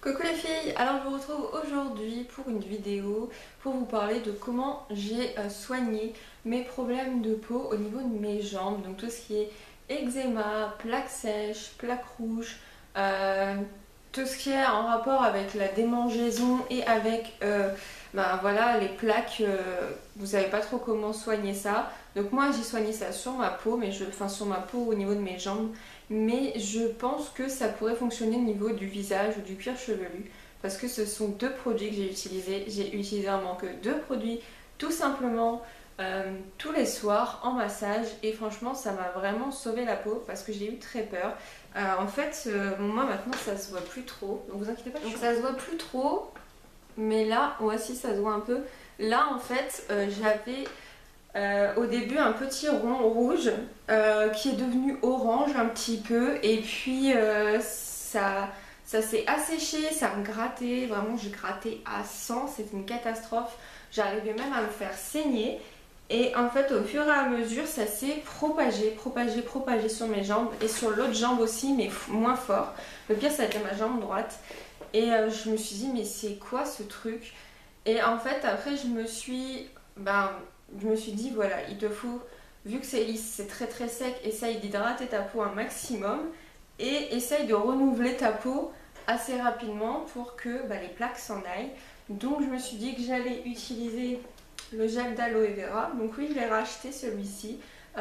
Coucou les filles, alors je vous retrouve aujourd'hui pour une vidéo pour vous parler de comment j'ai soigné mes problèmes de peau au niveau de mes jambes, donc tout ce qui est eczéma, plaques sèches, plaques rouges, tout ce qui est en rapport avec la démangeaison et avec voilà, les plaques, vous savez pas trop comment soigner ça. Donc moi j'ai soigné ça sur ma peau, enfin sur ma peau au niveau de mes jambes, mais je pense que ça pourrait fonctionner au niveau du visage ou du cuir chevelu parce que ce sont deux produits que j'ai utilisés. J'ai utilisé vraiment que deux produits tout simplement tous les soirs en massage et franchement ça m'a vraiment sauvé la peau parce que j'ai eu très peur. Moi maintenant ça se voit plus trop, donc vous inquiétez pas. Donc ça se voit plus trop, mais là, ouais si ça se voit un peu. Là en fait j'avais au début un petit rond rouge qui est devenu orange un petit peu et puis ça s'est asséché, ça me grattait, vraiment je grattais à 100, c'était une catastrophe, j'arrivais même à me faire saigner et en fait au fur et à mesure ça s'est propagé sur mes jambes et sur l'autre jambe aussi mais moins fort. Le pire ça a été ma jambe droite et je me suis dit mais c'est quoi ce truc? Et en fait après je me suis dit voilà, il te faut, vu que c'est lisse, c'est très très sec, essaye d'hydrater ta peau un maximum et essaye de renouveler ta peau assez rapidement pour que les plaques s'en aillent. Donc je me suis dit que j'allais utiliser le gel d'aloe vera. Donc oui, je l'ai racheté celui-ci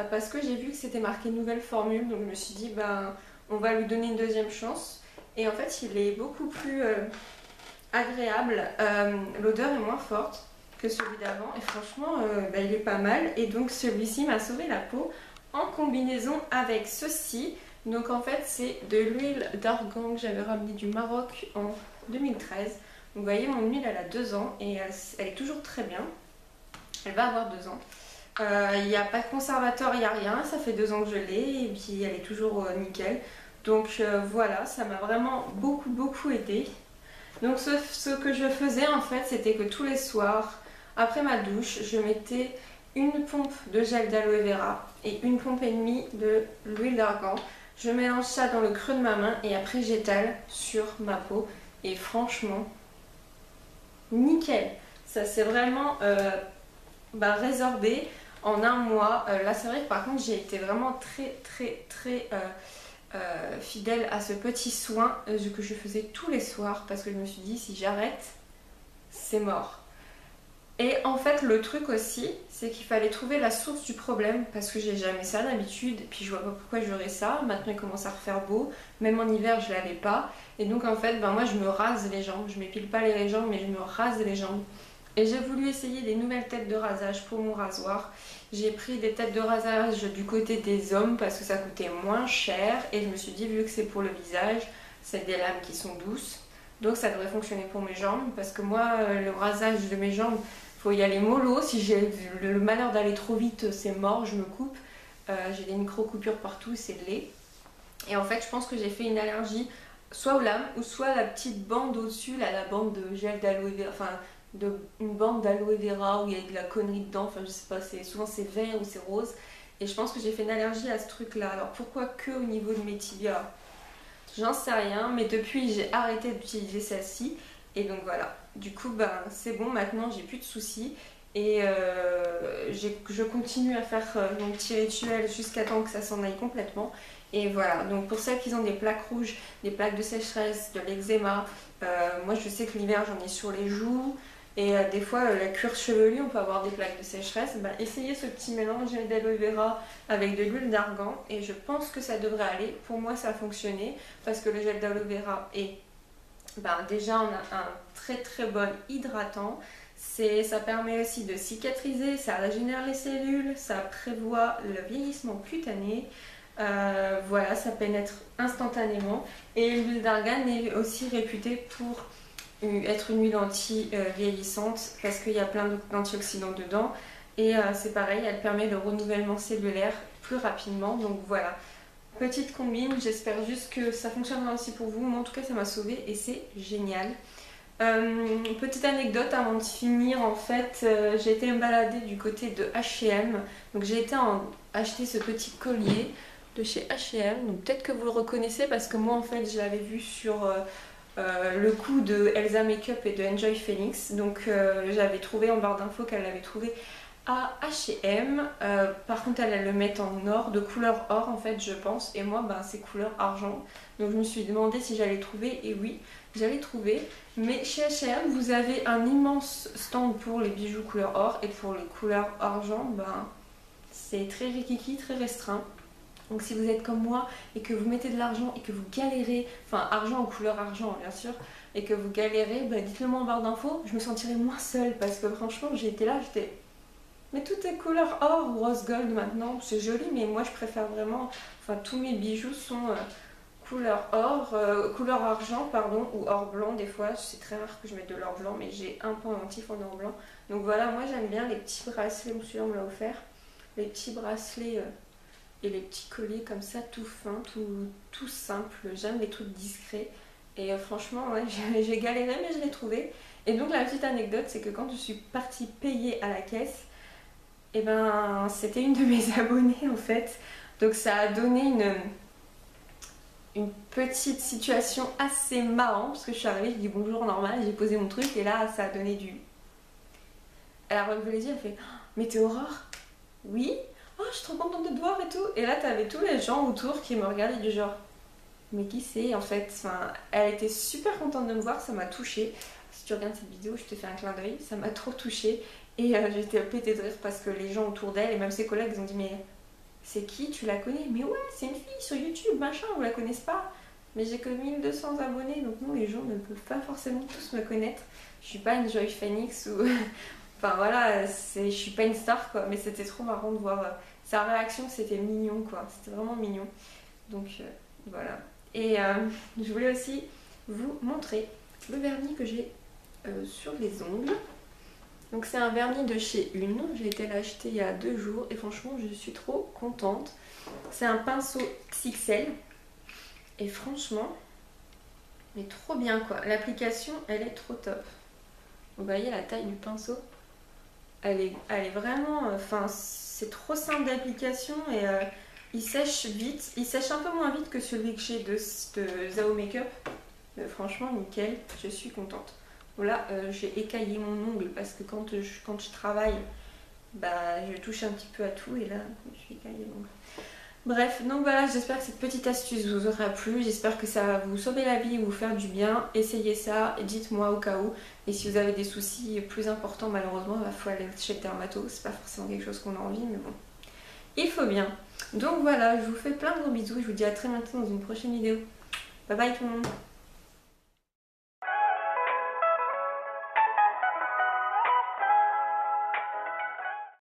parce que j'ai vu que c'était marqué nouvelle formule. Donc je me suis dit on va lui donner une deuxième chance. Et en fait il est beaucoup plus agréable, l'odeur est moins forte que celui d'avant et franchement il est pas mal et donc celui-ci m'a sauvé la peau en combinaison avec ceci. Donc en fait c'est de l'huile d'argan que j'avais ramené du Maroc en 2013. Donc vous voyez mon huile elle a 2 ans et elle est toujours très bien, elle va avoir 2 ans. Il n'y a pas de conservateur, il n'y a rien, ça fait 2 ans que je l'ai et puis elle est toujours nickel. Donc voilà, ça m'a vraiment beaucoup aidé. Donc ce que je faisais en fait c'était que tous les soirs après ma douche je mettais une pompe de gel d'aloe vera et une pompe et demie de l'huile d'argan. Je mélange ça dans le creux de ma main et après j'étale sur ma peau et franchement nickel. Ça s'est vraiment résorbé en un mois. Là c'est vrai que par contre j'ai été vraiment très fidèle à ce petit soin que je faisais tous les soirs parce que je me suis dit si j'arrête c'est mort. Et en fait le truc aussi c'est qu'il fallait trouver la source du problème parce que j'ai jamais ça d'habitude et puis je vois pas pourquoi j'aurais ça. Maintenant il commence à refaire beau, même en hiver je l'avais pas et donc en fait moi je me rase les jambes, je m'épile pas les jambes mais je me rase les jambes. Et j'ai voulu essayer des nouvelles têtes de rasage pour mon rasoir. J'ai pris des têtes de rasage du côté des hommes parce que ça coûtait moins cher. Et je me suis dit, vu que c'est pour le visage, c'est des lames qui sont douces. Donc ça devrait fonctionner pour mes jambes. Parce que moi, le rasage de mes jambes, il faut y aller mollo. Si j'ai le malheur d'aller trop vite, c'est mort, je me coupe. J'ai des micro-coupures partout, c'est laid. Et en fait, je pense que j'ai fait une allergie soit aux lames ou soit à la petite bande au-dessus, là, la bande de gel d'aloe vera, enfin une bande d'aloe vera où il y a de la connerie dedans, enfin je sais pas, souvent c'est vert ou c'est rose et je pense que j'ai fait une allergie à ce truc là. Alors pourquoi que au niveau de mes tibias, j'en sais rien, mais depuis j'ai arrêté d'utiliser celle-ci et donc voilà, du coup c'est bon, maintenant j'ai plus de soucis et je continue à faire mon petit rituel jusqu'à temps que ça s'en aille complètement. Et voilà, donc pour celles qui ont des plaques rouges, des plaques de sécheresse, de l'eczéma, moi je sais que l'hiver j'en ai sur les joues et des fois la cuir chevelu on peut avoir des plaques de sécheresse. Essayez ce petit mélange d'aloe vera avec de l'huile d'argan et je pense que ça devrait aller. Pour moi ça a fonctionné parce que le gel d'aloe vera est déjà on a un très bon hydratant. Ça permet aussi de cicatriser, ça régénère les cellules, ça prévoit le vieillissement cutané. Voilà, ça pénètre instantanément et l'huile d'argan est aussi réputée pour être une huile anti-vieillissante parce qu'il y a plein d'antioxydants dedans et c'est pareil, elle permet le renouvellement cellulaire plus rapidement. Donc voilà, petite combine, j'espère juste que ça fonctionnera aussi pour vous. Moi en tout cas ça m'a sauvée et c'est génial. Petite anecdote avant de finir, en fait j'ai été me balader du côté de H&M, donc j'ai été acheter ce petit collier de chez H&M, donc peut-être que vous le reconnaissez parce que moi en fait je l'avais vu sur le coup de Elsa Makeup et de Enjoy Phoenix. Donc j'avais trouvé en barre d'infos qu'elle l'avait trouvé à H&M. Par contre elle le met en or, de couleur or en fait je pense, et moi ben, c'est couleur argent. Donc je me suis demandé si j'allais trouver, et oui j'allais trouver. Mais chez H&M vous avez un immense stand pour les bijoux couleur or, et pour les couleurs argent ben c'est très rikiki, très restreint. Donc si vous êtes comme moi et que vous mettez de l'argent et que vous galérez, enfin argent en couleur argent bien sûr, et que vous galérez, bah, dites-le moi en barre d'infos, je me sentirais moins seule parce que franchement j'étais là, j'étais... Mais tout est couleur or ou rose gold maintenant, c'est joli mais moi je préfère vraiment, enfin tous mes bijoux sont couleur or, couleur argent pardon, ou or blanc des fois, c'est très rare que je mette de l'or blanc mais j'ai un pendentif en or blanc. Donc voilà, moi j'aime bien les petits bracelets, celui-là on me l'a offert, les petits bracelets... et les petits colliers comme ça tout fin, tout simple, j'aime les trucs discrets et franchement ouais, j'ai galéré mais je l'ai trouvé. Et donc la petite anecdote c'est que quand je suis partie payer à la caisse, et ben c'était une de mes abonnées en fait, donc ça a donné une petite situation assez marrante parce que je suis arrivée, je dis bonjour normal, j'ai posé mon truc et là ça a donné du... Elle a relevé les yeux, elle fait mais t'es Aurore? Oui. Oh, je suis trop contente de te voir et tout. Et là, t'avais tous les gens autour qui me regardaient du genre, mais qui c'est en fait? Enfin, elle était super contente de me voir, ça m'a touchée. Si tu regardes cette vidéo, je te fais un clin d'œil, ça m'a trop touchée. Et j'étais pétée de rire parce que les gens autour d'elle et même ses collègues ils ont dit, mais c'est qui? Tu la connais? Mais ouais, c'est une fille sur YouTube, machin, vous la connaissez pas? Mais j'ai que 1200 abonnés, donc non, les gens ne peuvent pas forcément tous me connaître. Je suis pas une Joy Phoenix ou... Enfin voilà, je suis pas une star quoi, mais c'était trop marrant de voir sa réaction, c'était mignon quoi, c'était vraiment mignon. Donc voilà. Et je voulais aussi vous montrer le vernis que j'ai sur les ongles. Donc c'est un vernis de chez Une, j'ai été l'acheter il y a 2 jours et franchement je suis trop contente. C'est un pinceau XXL et franchement, mais trop bien quoi. L'application elle est trop top. Vous voyez la taille du pinceau? Elle est vraiment... Enfin, c'est trop simple d'application et il sèche vite. Il sèche un peu moins vite que celui que j'ai de Zao Makeup. Mais franchement, nickel. Je suis contente. Voilà, j'ai écaillé mon ongle parce que quand je travaille, bah, je touche un petit peu à tout et là, je me suis écaillé l'ongle. Bref, donc voilà, j'espère que cette petite astuce vous aura plu, j'espère que ça va vous sauver la vie ou vous faire du bien. Essayez ça et dites-moi au cas où. Et si vous avez des soucis plus importants, malheureusement, il faut aller chez le dermato. C'est pas forcément quelque chose qu'on a envie, mais bon, il faut bien. Donc voilà, je vous fais plein de gros bisous, je vous dis à très bientôt dans une prochaine vidéo. Bye bye tout le monde.